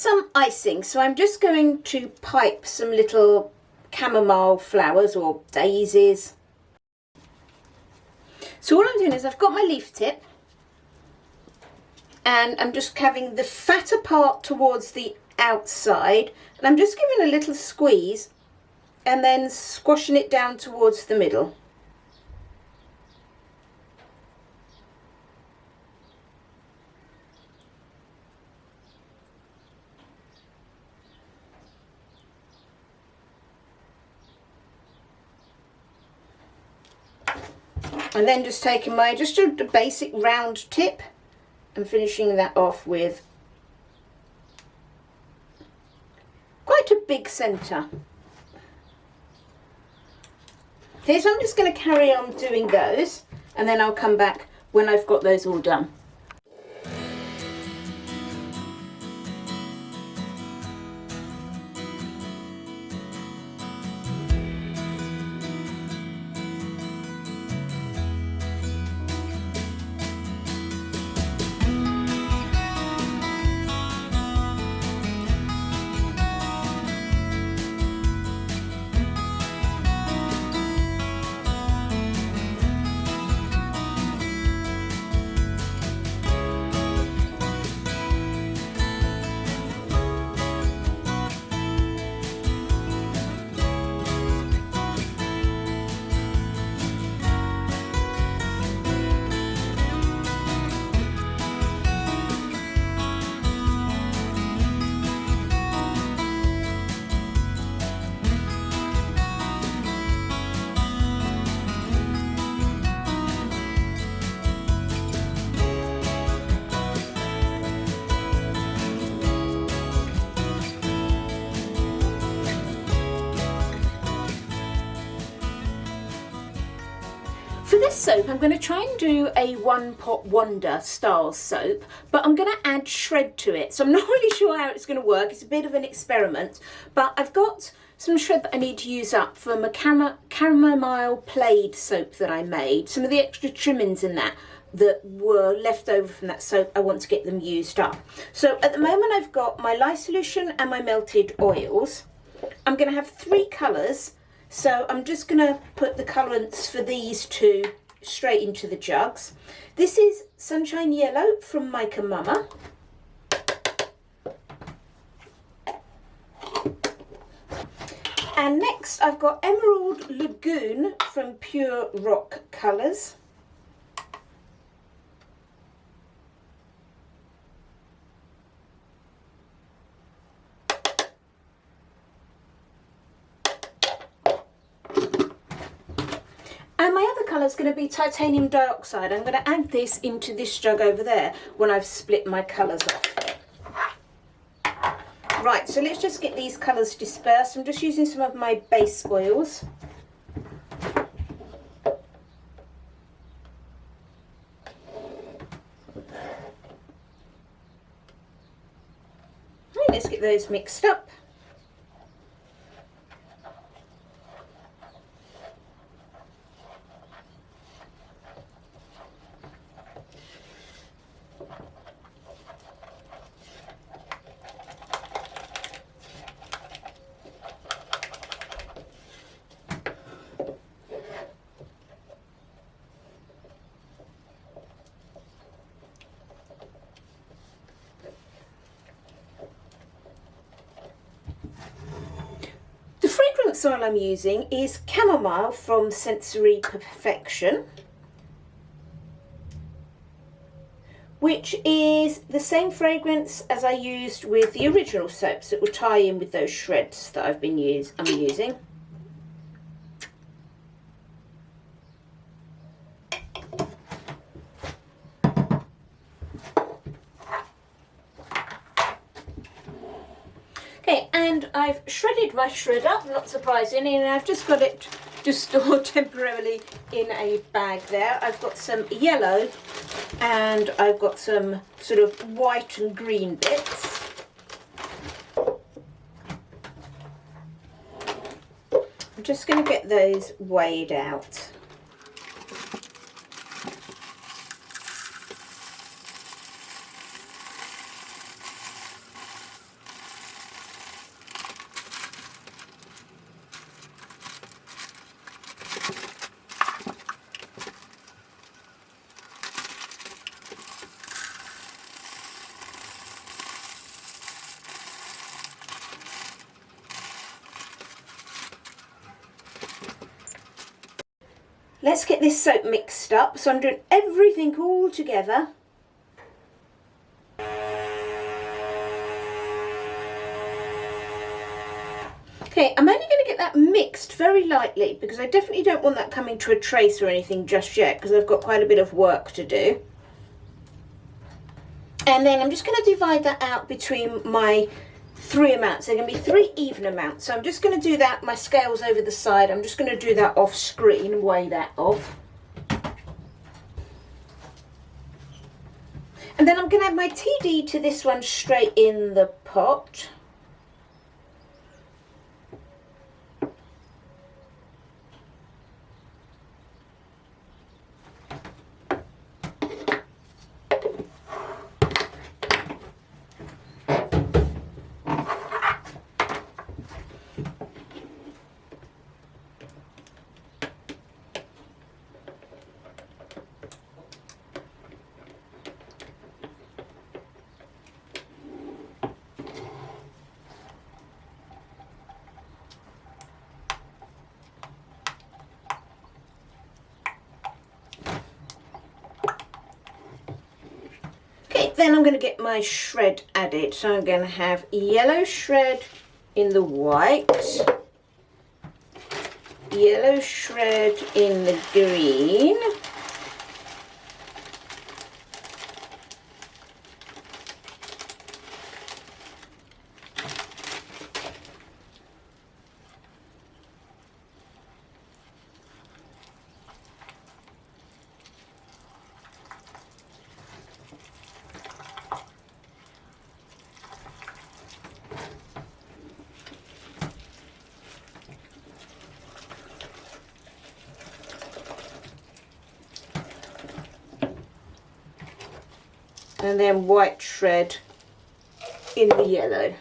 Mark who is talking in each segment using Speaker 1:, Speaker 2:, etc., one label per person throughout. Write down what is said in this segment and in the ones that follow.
Speaker 1: some icing, so I'm just going to pipe some little chamomile flowers or daisies. So all I'm doing is I've got my leaf tip and I'm just having the fatter part towards the outside, and I'm just giving a little squeeze and then squashing it down towards the middle. And then just taking my just a basic round tip and finishing that off with quite a big centre. Okay, so I'm just going to carry on doing those and then I'll come back when I've got those all done. For this soap, I'm going to try and do a one pot wonder style soap, but I'm going to add shred to it. So I'm not really sure how it's going to work. It's a bit of an experiment, but I've got some shred that I need to use up from a chamomile plaid soap that I made. Some of the extra trimmings in that were left over from that soap, I want to get them used up. So at the moment I've got my lye solution and my melted oils. I'm going to have 3 colours. So I'm just going to put the colourants for these 2 straight into the jugs. This is Sunshine Yellow from Micah Mama. And next I've got Emerald Lagoon from Pure Rock Colours. And my other colour is going to be titanium dioxide. I'm going to add this into this jug over there when I've split my colours off. Right, so let's just get these colours dispersed. I'm just using some of my base oils. Right, let's get those mixed up. Oil I'm using is Chamomile from Sensory Perfection, which is the same fragrance as I used with the original soaps that will tie in with those shreds that I'm using. And I've shredded my shredder, not surprisingly, and I've just got it just stored temporarily in a bag there. I've got some yellow and I've got some sort of white and green bits. I'm just going to get those weighed out. Let's get this soap mixed up. So I'm doing everything all together. Okay, I'm only going to get that mixed very lightly because I definitely don't want that coming to a trace or anything just yet because I've got quite a bit of work to do. And then I'm just going to divide that out between my 3 amounts. They're going to be 3 even amounts. So I'm just going to do that, my scales over the side. I'm just going to do that off screen and weigh that off. And then I'm going to add my TD to this one straight in the pot. Then I'm going to get my shred added. So I'm going to have yellow shred in the white, yellow shred in the green, and then white shred in the yellow.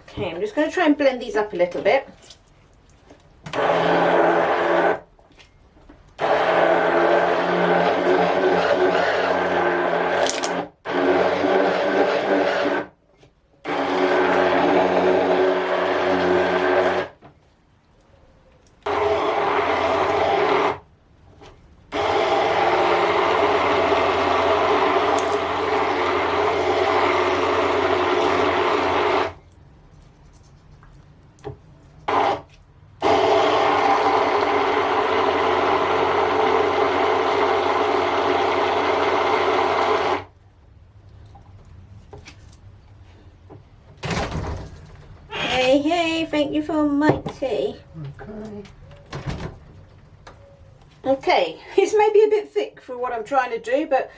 Speaker 1: Okay, I'm just going to try and blend these up a little bit. Hey, thank you for my tea. Okay, it's maybe a bit thick for what I'm trying to do, but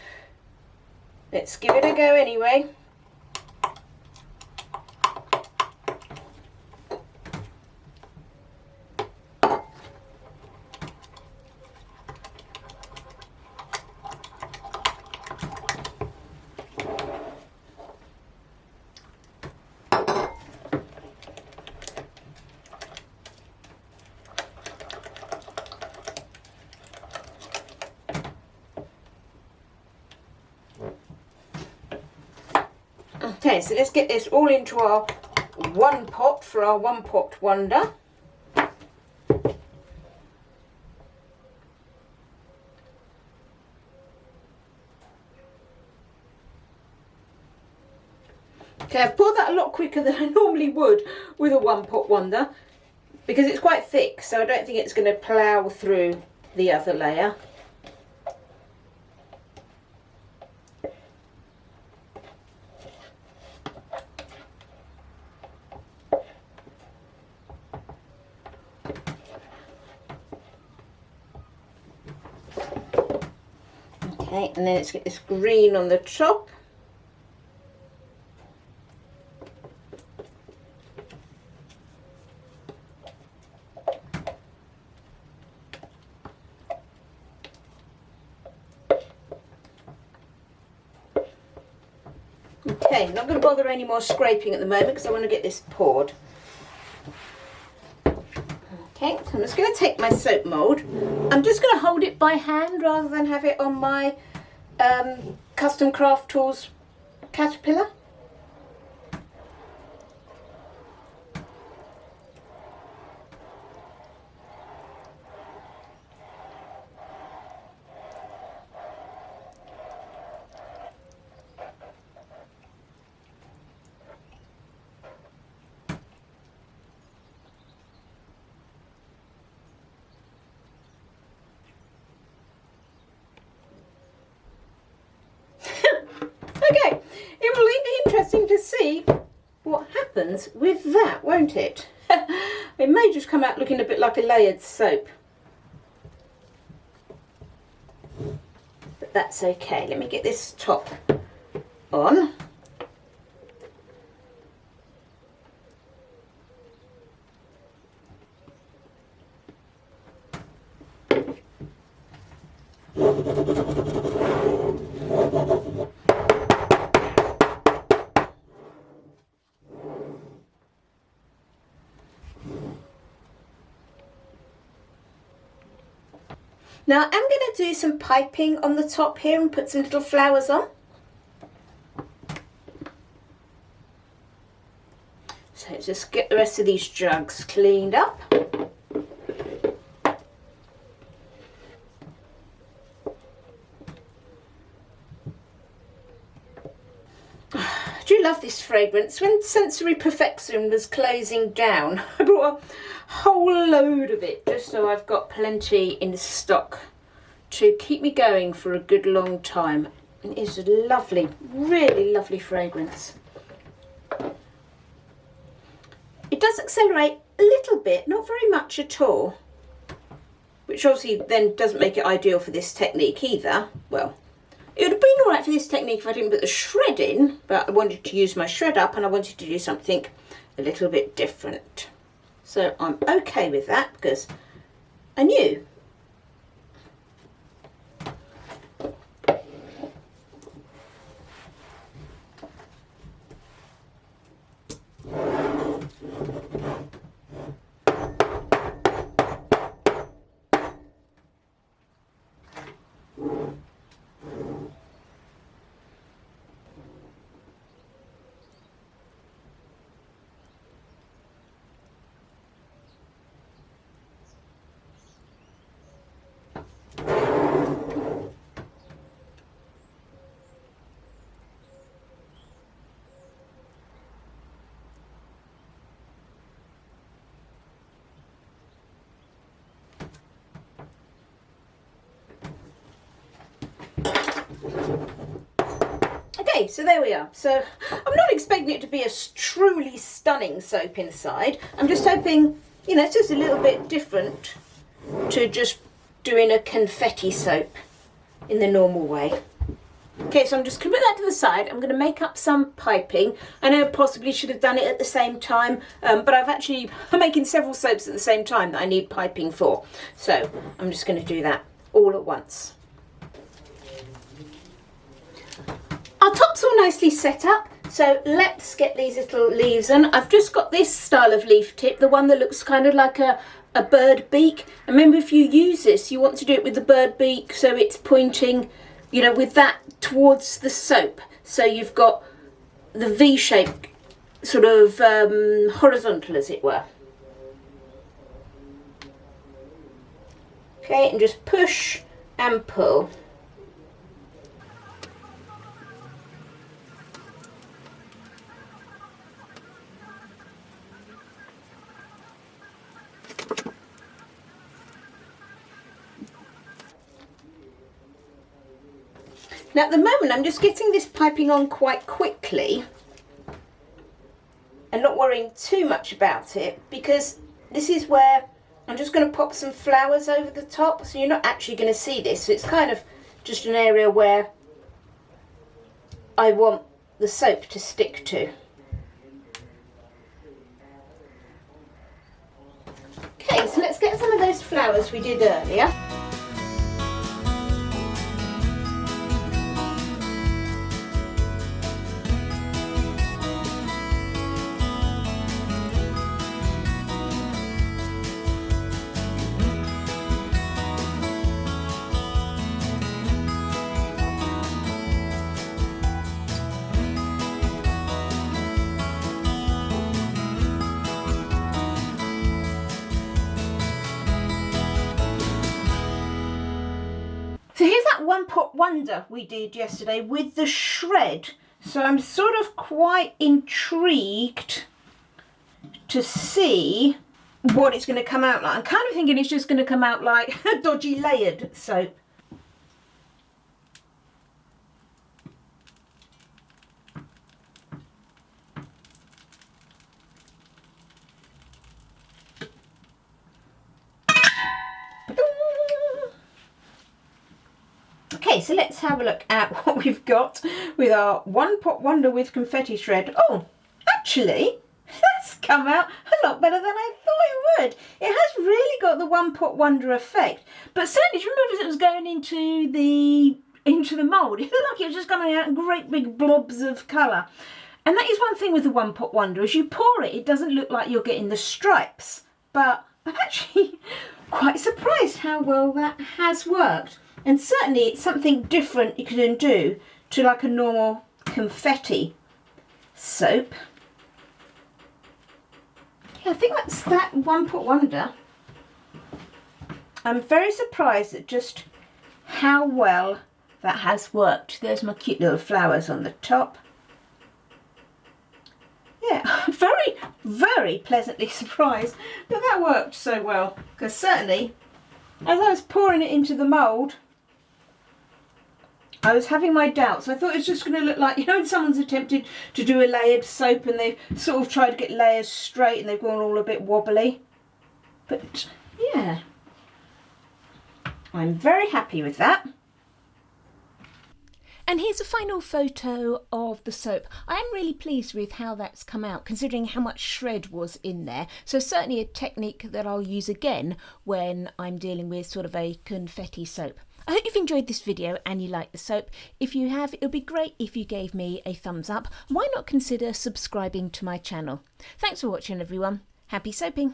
Speaker 1: let's give it a go anyway. Okay, so let's get this all into our one pot for our one pot wonder. Okay, I've poured that a lot quicker than I normally would with a one pot wonder because it's quite thick, so I don't think it's going to plough through the other layer. Okay, and then let's get this green on the top. Okay, Okay, not going to bother any more scraping at the moment because I want to get this poured. Okay, so I'm just going to take my soap mould. I'm just going to hold it by hand rather than have it on my Custom Craft Tools Caterpillar. Okay, it will be interesting to see what happens with that, won't it? It may just come out looking a bit like a layered soap. But that's okay. Let me get this top on. Now I'm going to do some piping on the top here and put some little flowers on. So just get the rest of these jugs cleaned up. I do love this fragrance. When Sensory Perfection was closing down, I bought a whole load of it just so I've got plenty in stock to keep me going for a good long time. It is a lovely, really lovely fragrance. It does accelerate a little bit, not very much at all, which obviously then doesn't make it ideal for this technique either. Well, it would have been alright for this technique if I didn't put the shred in, but I wanted to use my shred up and I wanted to do something a little bit different. So I'm okay with that because I knew. Okay, so there we are. So I'm not expecting it to be a truly stunning soap inside. I'm just hoping, you know, it's just a little bit different to just doing a confetti soap in the normal way. Okay, so I'm just going to put that to the side. I'm going to make up some piping. I know I possibly should have done it at the same time, but I'm making several soaps at the same time that I need piping for. So I'm just going to do that all at once. Our top's all nicely set up, so let's get these little leaves in. I've just got this style of leaf tip, the one that looks kind of like a bird beak. And remember, if you use this, you want to do it with the bird beak so it's pointing, you know, with that towards the soap. So you've got the V shape, sort of horizontal, as it were. Okay, and just push and pull. Now at the moment I'm just getting this piping on quite quickly and not worrying too much about it, because this is where I'm just going to pop some flowers over the top, so you're not actually going to see this. So it's kind of just an area where I want the soap to stick to. Okay, so let's get some of those flowers we did earlier. pot wonder we did yesterday with the shred. So I'm sort of quite intrigued to see what it's going to come out like. I'm kind of thinking it's just going to come out like a dodgy layered soap. Okay, so let's have a look at what we've got with our one pot wonder with confetti shred. Oh, actually, that's come out a lot better than I thought it would. It has really got the one pot wonder effect, but certainly, do you remember as it was going into the mould, it looked like it was just coming out in great big blobs of colour. And that is one thing with the one pot wonder, as you pour it, it doesn't look like you're getting the stripes, but I'm actually quite surprised how well that has worked. And certainly it's something different you can do to like a normal confetti soap. Yeah, I think that's that one pot wonder. I'm very surprised at just how well that has worked. There's my cute little flowers on the top. Yeah, I'm very, very pleasantly surprised that that worked so well. Because certainly, as I was pouring it into the mould, I was having my doubts. I thought it was just going to look like, you know, when someone's attempted to do a layered soap and they've sort of tried to get layers straight and they've gone all a bit wobbly. But yeah, I'm very happy with that.
Speaker 2: And here's a final photo of the soap. I am really pleased with how that's come out, considering how much shred was in there. So certainly a technique that I'll use again when I'm dealing with sort of a confetti soap. I hope you've enjoyed this video and you like the soap. If you have, it would be great if you gave me a thumbs up. Why not consider subscribing to my channel? Thanks for watching, everyone. Happy soaping!